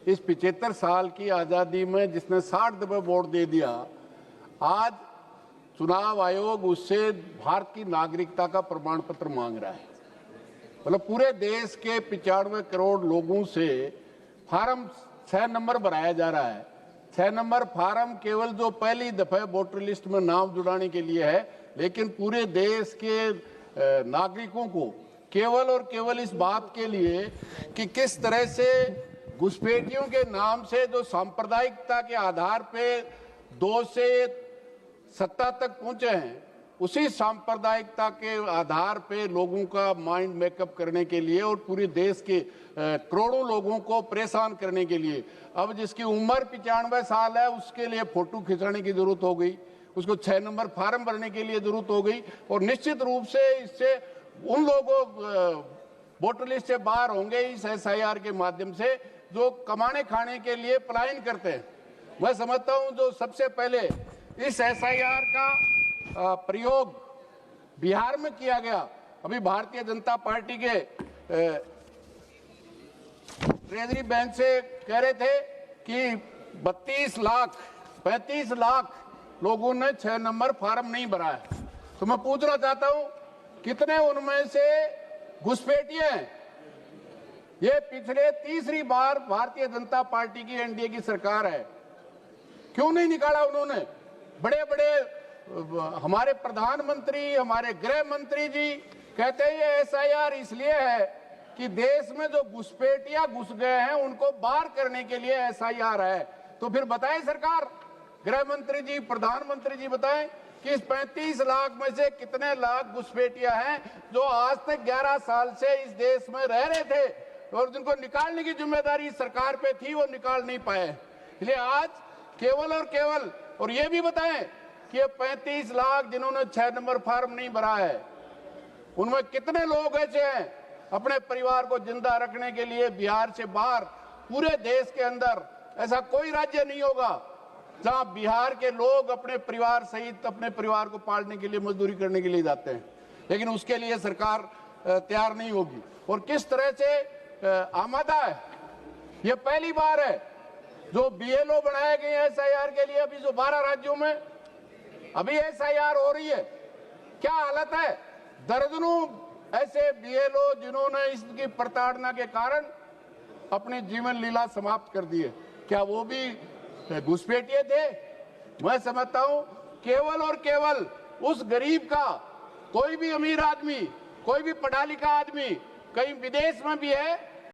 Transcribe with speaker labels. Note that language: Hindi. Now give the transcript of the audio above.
Speaker 1: इस 75 साल की आज़ादी में जिसने 60 दफे वोट दे दिया, आज चुनाव आयोग उससे भारत की नागरिकता का प्रमाण पत्र मांग रहा है। मतलब पूरे देश के 95 करोड़ लोगों से फार्म 6 नंबर भराया जा रहा है। 6 नंबर फार्म केवल जो पहली दफे वोटर लिस्ट में नाम जुड़ाने के लिए है, लेकिन पूरे देश के नागरिकों को केवल और केवल इस बात के लिए कि किस तरह से घुसपैठियों के नाम से जो सांप्रदायिकता के आधार पे 2 से सत्ता तक पहुंचे हैं, उसी सांप्रदायिकता के आधार पे लोगों का माइंड मेकअप करने के लिए और पूरे देश के करोड़ों लोगों को परेशान करने के लिए अब जिसकी उम्र 95 साल है उसके लिए फोटो खिंचाने की जरूरत हो गई, उसको 6 नंबर फार्म भरने के लिए जरूरत हो गई। और निश्चित रूप से इससे उन लोगों वोटर लिस्ट से बाहर होंगे इस SIR के माध्यम से जो कमाने खाने के लिए पलायन करते हैं। मैं समझता हूं जो सबसे पहले इस SIR का प्रयोग बिहार में किया गया, अभी भारतीय जनता पार्टी के ट्रेजरी बैंक से कह रहे थे कि 35 लाख लोगों ने 6 नंबर फार्म नहीं भरा है। तो मैं पूछना चाहता हूं कितने उनमें से घुसपैठिए हैं? ये पिछले तीसरी बार भारतीय जनता पार्टी की NDA की सरकार है, क्यों नहीं निकाला उन्होंने? बड़े बड़े हमारे प्रधानमंत्री, हमारे गृह मंत्री जी कहते हैं ये SIR इसलिए है कि देश में जो घुसपैठिया घुस गए हैं उनको बाहर करने के लिए SIR है। तो फिर बताएं सरकार, गृह मंत्री जी, प्रधानमंत्री जी बताएं कि इस 35 लाख में से कितने लाख घुसपैठिया हैं जो आज तक 11 साल से इस देश में रह रहे थे और जिनको निकालने की जिम्मेदारी सरकार पे थी, वो निकाल नहीं पाए। इसलिए आज केवल और केवल और ये भी बताएं कि ये 35 लाख जिन्होंने 6 नंबर फार्म नहीं भरा है, उनमें कितने लोग ऐसे हैं अपने परिवार को जिंदा रखने के लिए बिहार से बाहर, पूरे देश के अंदर ऐसा कोई राज्य नहीं होगा जहां बिहार के लोग अपने परिवार सहित अपने परिवार को पालने के लिए मजदूरी करने के लिए जाते हैं, लेकिन उसके लिए सरकार तैयार नहीं होगी। और किस तरह से आमादा है, ये पहली बार है जो BLO बनाए गए हैं SIR के लिए। अभी जो 12 राज्यों में अभी SIR हो रही है, क्या हालत है? दर्जनों ऐसे BLO जिन्होंने इसकी प्रताड़ना के कारण अपनी जीवन लीला समाप्त कर दी है, क्या वो भी घुसपैठिए थे? मैं समझता हूं केवल और केवल उस गरीब का, कोई भी अमीर आदमी, कोई भी पढ़ा लिखा आदमी कहीं विदेश में भी है